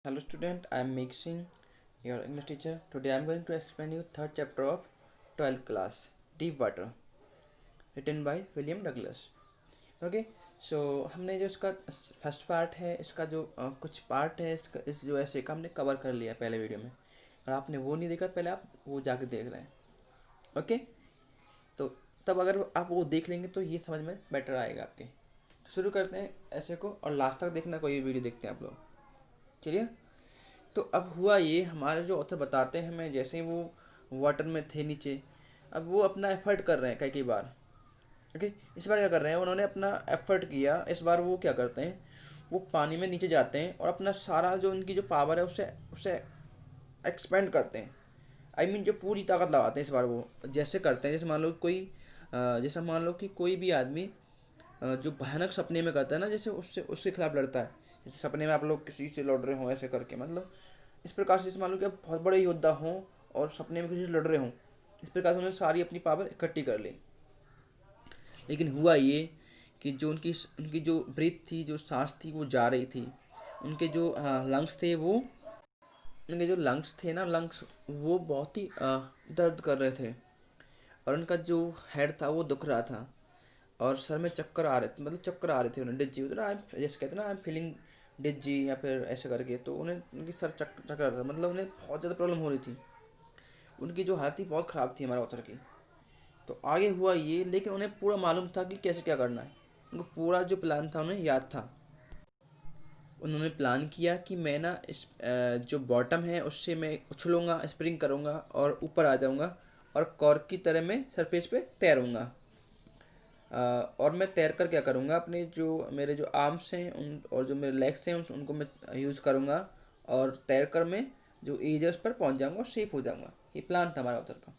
Hello student, I am Mixing, your English teacher. Today I am going to explain you third chapter of 12th class, Deep Water, written by William Douglas. Okay so हमने जो इसका first part है, इसका जो कुछ part है इसका, इस जो ऐसे का हमने कवर कर लिया पहले वीडियो में, और आपने वो नहीं देखा, पहले आप वो जाके देख लें. ओके तो तब अगर आप वो देख लेंगे तो ये समझ में बेटर आएगा आपके. तो शुरू करते हैं ऐसे को, और लास्ट तक देखना, कोई वीडियो देखते हैं आप लोग. चलिए. तो अब हुआ ये, हमारे जो ऑथर बताते हैं हमें, जैसे ही वो वाटर में थे नीचे, अब वो अपना एफर्ट कर रहे हैं कई कई बार. ओके, इस बार क्या कर रहे हैं, उन्होंने अपना एफर्ट किया. इस बार वो क्या करते हैं, वो पानी में नीचे जाते हैं और अपना सारा जो उनकी जो पावर है उससे उससे एक्सपेंड करते हैं. जो पूरी ताकत लगाते हैं. इस बार वो जैसे करते हैं, जैसे मान लो कोई जैसा मान लो कि कोई भी आदमी जो भयानक सपने में करता है ना, जैसे उससे उसके खिलाफ लड़ता है. जैसे सपने में आप लोग किसी से लड़ रहे हो ऐसे करके, मतलब इस प्रकार से, जैसे मान लो कि आप बहुत बड़े योद्धा हों और सपने में किसी से लड़ रहे हों, इस प्रकार से उन्होंने सारी अपनी पावर इकट्ठी कर ली. लेकिन हुआ ये कि जो उनकी उनकी जो ब्रीथ थी, जो सांस थी, वो जा रही थी. उनके जो लंग्स थे, वो उनके जो लंग्स थे ना, लंग्स वो बहुत ही दर्द कर रहे थे. और उनका जो हेड था वो दुख रहा था. और सर में चक्कर आ रहे थे, मतलब चक्कर आ रहे थे उन्हें, डिज्जी उधर आई, जैसे कहते हैं ना, आई एम फीलिंग डिज्जी, या फिर ऐसे करके. तो उन्हें उनकी सर चक्कर आ रहा था, मतलब उन्हें बहुत ज़्यादा प्रॉब्लम हो रही थी. उनकी जो हालत थी बहुत ख़राब थी हमारे ऑथर की. तो आगे हुआ ये, लेकिन उन्हें पूरा मालूम था कि कैसे क्या करना है. उनको पूरा जो प्लान था उन्हें याद था. उन्होंने प्लान किया कि मैं ना इस जो बॉटम है उससे मैं उछलूँगा, स्प्रिंग करूँगा और ऊपर आ जाऊँगा, और कॉर्क की तरह मैं सरफेस पे तैरूँगा. और मैं तैर कर क्या करूँगा, अपने जो मेरे जो आर्म्स हैं उन और जो मेरे लेग्स हैं उनको मैं यूज़ करूँगा, और तैर कर मैं जो एज है उस पर पहुँच जाऊँगा और सेफ हो जाऊँगा. ये प्लान था हमारा उधर का.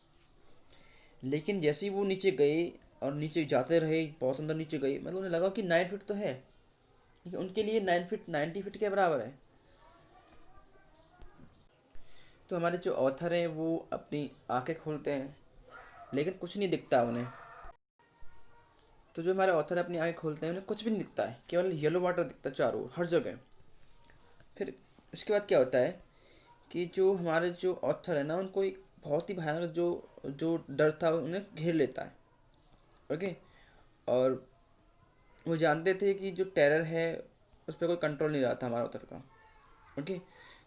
लेकिन जैसे ही वो नीचे गए और नीचे जाते रहे, बहुत अंदर नीचे गए, मतलब उन्हें लगा कि 9 फीट तो है, लेकिन उनके लिए 9 फीट 90 फीट के बराबर है. तो हमारे जो ऑथर हैं वो अपनी आंखें खोलते हैं, लेकिन कुछ नहीं दिखता उन्हें. तो जो हमारे ऑथर अपनी आंखें खोलते हैं, उन्हें कुछ भी नहीं दिखता है, केवल येलो वाटर दिखता है चारों ओर, हर जगह. फिर उसके बाद क्या होता है कि जो हमारे जो ऑथर है ना, उनको एक बहुत ही भयानक जो जो डर था उन्हें घेर लेता है. ओके. और वो जानते थे कि जो टेरर है उस पर कोई कंट्रोल नहीं रहा था हमारा ऑथर का. ओके.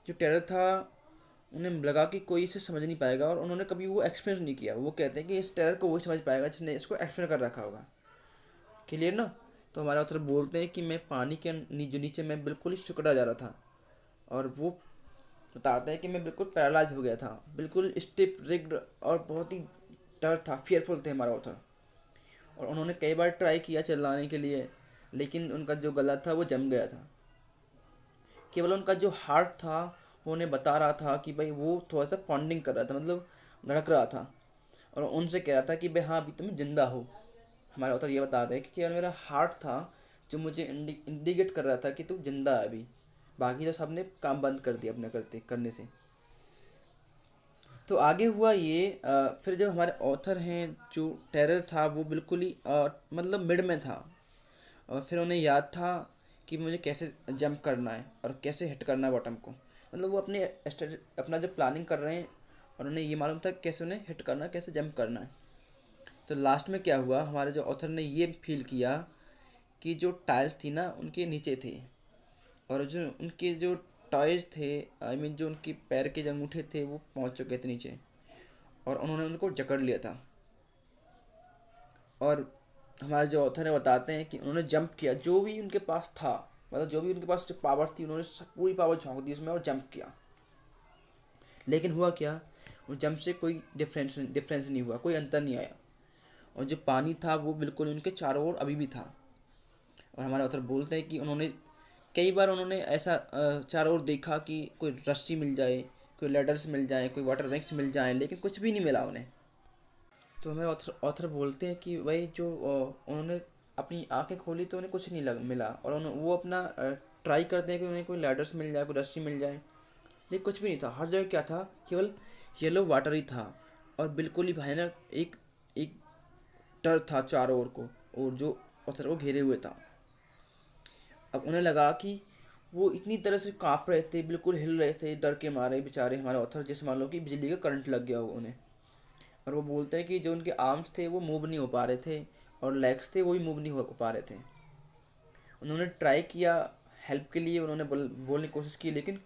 जो टेरर था, उन्हें लगा कि कोई इसे समझ नहीं पाएगा, और उन्होंने कभी वो एक्सपीरियंस नहीं किया. वो कहते हैं कि इस टेरर को वही समझ पाएगा जिसने इसको एक्सपीरियंस कर रखा होगा. क्लियर ना. तो हमारे ऑथर बोलते हैं कि मैं पानी के जो नीचे मैं बिल्कुल ही सिकुड़ा जा रहा था, और वो बताते हैं कि मैं बिल्कुल पैरालाइज हो गया था, बिल्कुल स्टिप रिग्ड, और बहुत ही डर था, फियरफुल थे हमारा ऑथर. और उन्होंने कई बार ट्राई किया चिल्लाने के लिए, लेकिन उनका जो गला था वो जम गया था. केवल उनका जो हार्ट था वो उन्हें बता रहा था कि भाई वो थोड़ा सा पॉन्डिंग कर रहा था, मतलब धड़क रहा था, और उनसे कह रहा था कि भाई हाँ अभी तुम जिंदा हो. हमारे ऑथर ये बताते हैं कि केवल मेरा हार्ट था जो मुझे इंडिकेट कर रहा था कि तू जिंदा है अभी. बाकी तो सबने काम बंद कर दिया अपने करने से. तो आगे हुआ ये, फिर जब हमारे ऑथर हैं, जो टेरर था वो बिल्कुल ही मतलब मिड में था, और फिर उन्हें याद था कि मुझे कैसे जंप करना है और कैसे हिट करना है बॉटम को. मतलब वो अपना जो प्लानिंग कर रहे हैं, और उन्हें ये मालूम था कि कैसे उन्हें हिट करना है, कैसे जंप करना है. तो लास्ट में क्या हुआ, हमारे जो ऑथर ने ये फील किया कि जो टाइल्स थी ना उनके नीचे थे, और जो उनके जो टॉयज थे, जो उनके पैर के जो अंगूठे थे वो पहुंच चुके थे नीचे, और उन्होंने उनको जकड़ लिया था. और हमारे जो ऑथर है बताते हैं कि उन्होंने जंप किया, जो भी उनके पास था, मतलब जो भी उनके पास जो पावर थी, उन्होंने पूरी पावर झोंक दी उसमें और जंप किया. लेकिन हुआ क्या, वो जंप से कोई डिफरेंस नहीं हुआ, कोई अंतर नहीं आया. और जो पानी था वो बिल्कुल उनके चारों ओर अभी भी था. और हमारे ऑथर बोलते हैं कि उन्होंने कई बार उन्होंने ऐसा चारों ओर देखा कि कोई रस्सी मिल जाए, कोई लेडर्स मिल जाए, कोई वाटर वैक्स मिल जाए, लेकिन कुछ भी नहीं मिला उन्हें. तो हमारे ऑथर ऑथर बोलते हैं कि भाई जो उन्होंने अपनी आंखें खोली तो उन्हें कुछ नहीं मिला, और वो अपना ट्राई करते हैं कि उन्हें कोई लैडर्स मिल जाए, कोई रस्सी मिल जाए, लेकिन कुछ भी नहीं था. हर जगह क्या था, केवल येलो वाटर ही था, और बिल्कुल ही भयानक एक एक डर था चारों ओर को, और जो ऑथर को घेरे हुए था. अब उन्हें लगा कि वो इतनी तरह से काँप रहे थे, बिल्कुल हिल रहे थे डर के मारे बेचारे हमारे ऑथर, जैसे मान लो कि बिजली का करंट लग गया हो उन्हें। और वो बोलते हैं कि जो उनके आर्म्स थे वो मूव नहीं हो पा रहे थे, और लेग्स थे वो भी मूव नहीं हो पा रहे थे। उन्होंने ट्राई किया हेल्प के लिए, उन्होंने बोलने की कोशिश की, लेकिन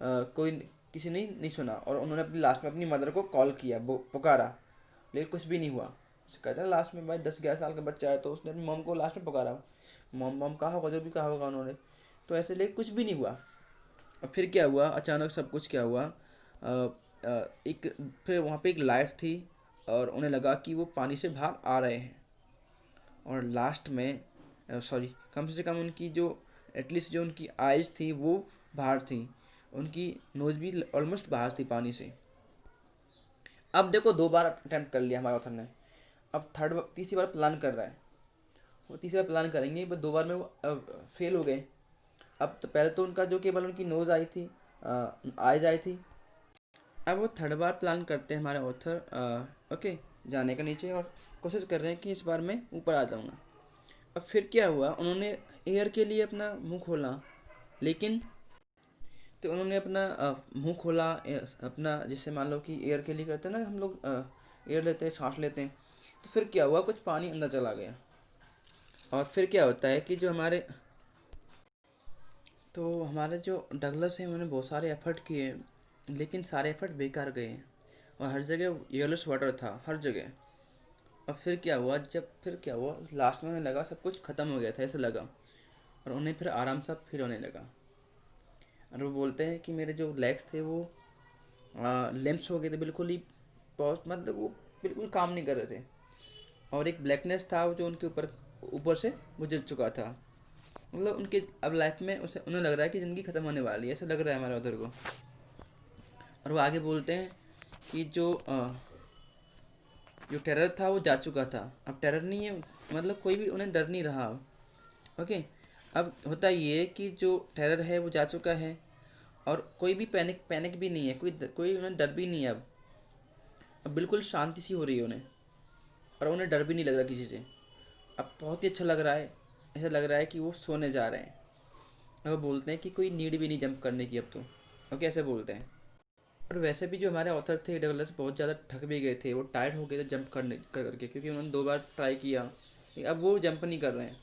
कोई किसी ने नहीं सुना। और उन्होंने अपनी लास्ट में अपनी मदर को कॉल किया, पुकारा, लेकिन कुछ भी नहीं हुआ। कहते हैं लास्ट में भाई 10-11 साल का बच्चा है, तो उसने अपनी मॉम को लास्ट में पुकारा, मॉम मॉम कहा होगा, जो भी कहा होगा उन्होंने, तो ऐसे लेकिन कुछ भी नहीं हुआ। अब फिर क्या हुआ, अचानक सब कुछ क्या हुआ, एक फिर वहाँ पे एक लाइट थी, और उन्हें लगा कि वो पानी से बाहर आ रहे हैं। और लास्ट में सॉरी, कम से कम उनकी जो एटलीस्ट जो उनकी आइज़ थी वो बाहर थी, उनकी नोज़ भी ऑलमोस्ट बाहर थी पानी से। अब देखो 2 बार अटैम्प्ट कर लिया हमारे ऑथर ने, अब तीसरी बार प्लान कर रहा है। वो तीसरी बार प्लान करेंगे, बस 2 बार में वो फेल हो गए। अब तो पहले तो उनका जो केवल उनकी नोज़ आई थी, आइज़ आई थी। अब वो थर्ड बार प्लान करते हैं हमारे ऑथर, ओके, जाने का नीचे, और कोशिश कर रहे हैं कि इस बार मैं ऊपर आ जाऊंगा। अब फिर क्या हुआ, उन्होंने एयर के लिए अपना मुंह खोला, लेकिन तो उन्होंने अपना मुंह खोला, अपना जैसे मान लो कि एयर के लिए करते हैं ना हम लोग, एयर लेते हैं, सांस लेते हैं। तो फिर क्या हुआ, कुछ पानी अंदर चला गया। और फिर क्या होता है कि हमारे जो डगलस हैं उन्होंने बहुत सारे एफर्ट किए, लेकिन सारे एफर्ट बेकार गए। और हर जगह येलोस वाटर था, हर जगह। और फिर क्या हुआ, लास्ट में उन्हें लगा सब कुछ ख़त्म हो गया था, ऐसा लगा। और उन्हें फिर आराम सा फील होने लगा। और वो बोलते हैं कि मेरे जो लेग्स थे वो लेम्स हो गए थे, बिल्कुल ही बहुत, मतलब वो बिल्कुल काम नहीं कर रहे थे। और एक ब्लैकनेस था जो उनके ऊपर ऊपर से गुजर चुका था, मतलब उनके अब लाइफ में उसे उन्हें लग रहा है कि ज़िंदगी ख़त्म होने वाली है, ऐसा लग रहा है हमारे उधर को। और वो आगे बोलते हैं कि जो टेरर था वो जा चुका था, अब टेरर नहीं है, मतलब कोई भी उन्हें डर नहीं रहा। ओके, अब होता ये है कि जो टेरर है वो जा चुका है, और कोई भी पैनिक पैनिक भी नहीं है, कोई उन्हें डर भी नहीं है। अब बिल्कुल शांति सी हो रही है उन्हें, और उन्हें डर भी नहीं लग रहा किसी से। अब बहुत ही अच्छा लग रहा है, ऐसा लग रहा है कि वो सोने जा रहे हैं। अब वो बोलते हैं कि कोई नीड भी नहीं जंप करने की अब तो, ओके, ऐसे बोलते हैं। और वैसे भी जो हमारे ऑथर थे डगलस बहुत ज़्यादा थक भी गए थे, वो टायर्ड हो गए थे जंप करके, क्योंकि उन्होंने 2 बार ट्राई किया, लेकिन अब वो जंप नहीं कर रहे हैं।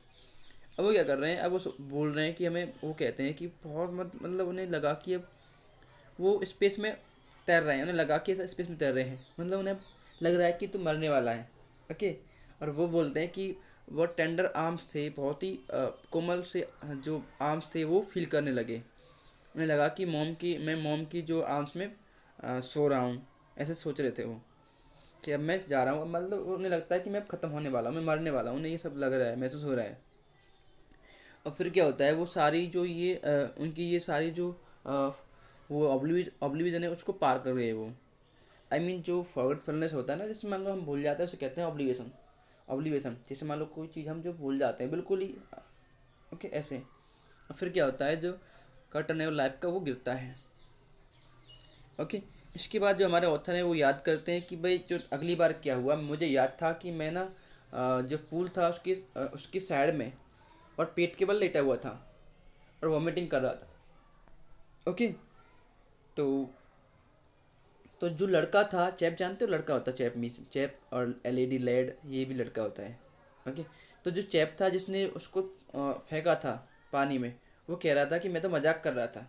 अब वो क्या कर रहे हैं, अब वो बोल रहे हैं कि हमें, वो कहते हैं कि बहुत मतलब उन्हें लगा कि अब वो स्पेस में तैर रहे हैं, उन्हें लगा कि ऐसा स्पेस में तैर रहे हैं, मतलब उन्हें लग रहा है कि तू मरने वाला है। ओके, और वो बोलते हैं कि वो टेंडर आर्म्स थे, बहुत ही कोमल से जो आर्म्स थे वो फील करने लगे। उन्हें लगा कि मैं मॉम की जो आर्म्स में सो रहा हूँ, ऐसे सोच रहे थे वो, कि अब मैं जा रहा हूँ, मतलब उन्हें लगता है कि मैं अब ख़त्म होने वाला हूँ, मैं मरने वाला हूँ, उन्हें ये सब लग रहा है, महसूस हो रहा है। और फिर क्या होता है, वो सारी जो उनकी ये सारी जो वो ऑब्लिविजन है उसको पार कर गए वो। आई मीन जो फॉरगेटफुलनेस होता है ना, जैसे मान लो हम भूल जाते हैं, उसे कहते हैं ऑब्लिवेशन। ऑब्लिवेशन जैसे मान लो कोई चीज़ हम जो भूल जाते हैं बिल्कुल ही, ओके, ऐसे। और फिर क्या होता है, जो कर्टन है लाइफ का वो गिरता है। ओके, इसके बाद जो हमारे ऑथर हैं वो याद करते हैं कि भाई जो अगली बार क्या हुआ, मुझे याद था कि मैं ना जो पूल था उसकी साइड में और पेट के बल लेटा हुआ था और वॉमिटिंग कर रहा था। ओके, तो जो लड़का था, चैप जानते हो, लड़का होता है चैप, मीस चैप, और एलईडी लेड ये भी लड़का होता है। ओके, तो जो चैप था जिसने उसको फेंका था पानी में, वो कह रहा था कि मैं तो मजाक कर रहा था।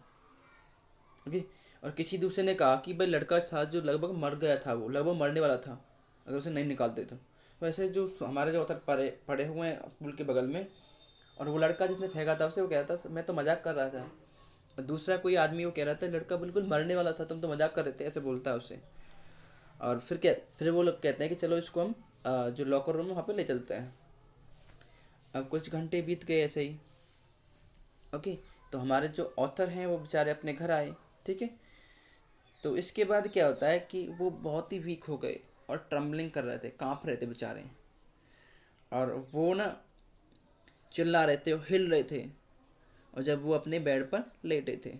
ओके, और किसी दूसरे ने कहा कि भाई लड़का था जो लगभग मर गया था, वो लगभग मरने वाला था अगर उसे नहीं निकालते तो। वैसे जो हमारे जो ऑथर पड़े पड़े हुए हैं पुल के बगल में, और वो लड़का जिसने फेंका था उसे वो कह रहा था मैं तो मजाक कर रहा था। और दूसरा कोई आदमी वो कह रहा था लड़का बिल्कुल मरने वाला था, तुम तो मजाक कर रहे थे, ऐसे बोलता है उसे। और फिर वो लोग कहते हैं कि चलो इसको हम जो लॉकर रूम है वहाँ पे ले चलते हैं। अब कुछ घंटे बीत गए ऐसे ही। ओके, तो हमारे जो ऑथर हैं वो बेचारे अपने घर आए। ठीक है, तो इसके बाद क्या होता है कि वो बहुत ही वीक हो गए और ट्रम्बलिंग कर रहे थे, कांप रहे थे बेचारे। और वो ना चिल्ला रहे थे, हिल रहे थे, और जब वो अपने बेड पर लेटे थे।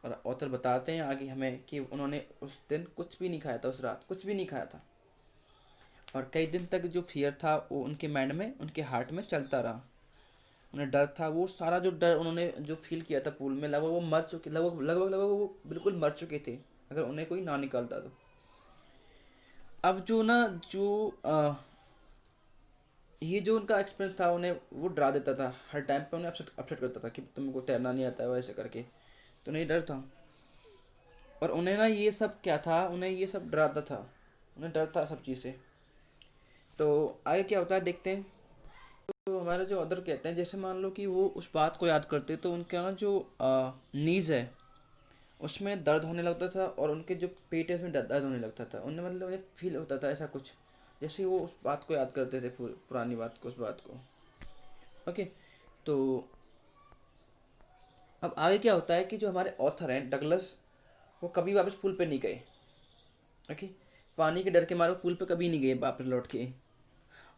और ऑथर बताते हैं आगे हमें कि उन्होंने उस दिन कुछ भी नहीं खाया था, उस रात कुछ भी नहीं खाया था। और कई दिन तक जो फियर था वो उनके माइंड में, उनके हार्ट में चलता रहा। उन्हें डर था, वो सारा जो डर उन्होंने जो फील किया था पूल में, लगभग वो मर चुके, लगभग वो बिल्कुल मर चुके थे अगर उन्हें कोई ना निकालता तो। अब जो ना जो ये जो उनका एक्सपीरियंस था उन्हें वो डरा देता था, हर टाइम पे उन्हें अपसेट अपसेट करता था कि तुमको तैरना नहीं आता है वैसे करके, तो उन्हें डर था। और उन्हें ना ये सब क्या था, उन्हें ये सब डराता था, उन्हें डर था सब चीज़ से। तो आगे क्या होता है देखते हैं। तो हमारे जो अदर कहते हैं, जैसे मान लो कि वो उस बात को याद करते तो उनका ना जो नीज़ है उसमें दर्द होने लगता था, और उनके जो पेट है उसमें दर्द होने लगता था, उन्हें मतलब उन्हें फील होता था ऐसा कुछ, जैसे वो उस बात को याद करते थे, पुरानी बात को, उस बात को। ओके। तो अब आगे क्या होता है कि जो हमारे ऑथर हैं डगलस, वो कभी वापस पुल पे नहीं गए। ओके। पानी के डर के मारे वो पुल पे कभी नहीं गए वापस लौट के,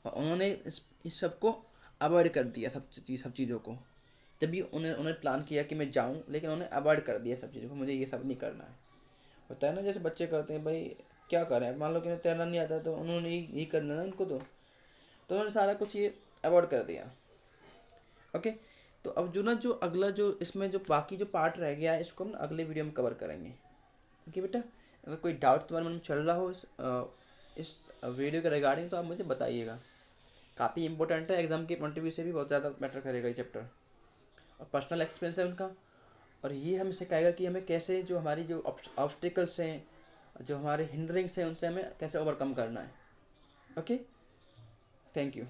और उन्होंने इस सब को अवॉइड कर दिया, सब चीज़ों को। तभी उन्हें उन्हें प्लान किया कि मैं जाऊं, लेकिन उन्हें अवॉइड कर दिया सब चीज़ों को, मुझे ये सब नहीं करना है। होता है ना जैसे बच्चे करते हैं, भाई क्या करें, मान लो कि उन्हें तैरना नहीं आता तो उन्होंने यही करना ना उनको, तो उन्होंने सारा कुछ ये अवॉइड कर दिया। ओके। तो अब जो ना जो अगला जो इसमें जो बाकी जो पार्ट रह गया है, इसको हम अगले वीडियो में कवर करेंगे। ओके बेटा, अगर कोई डाउट तुम्हारे मन में चल रहा हो इस वीडियो के रिगार्डिंग, तो आप मुझे बताइएगा। काफ़ी इंपॉर्टेंट है, एग्जाम के पॉइंट ऑफ व्यू से भी बहुत ज़्यादा मैटर करेगा ये चैप्टर, और पर्सनल एक्सपीरियंस है उनका। और ये हमें सिखाएगा कि हमें कैसे जो हमारी जो ऑब्स्टिकल्स हैं, जो हमारे हिंडरिंग्स हैं, उनसे हमें कैसे ओवरकम करना है। Okay, thank you.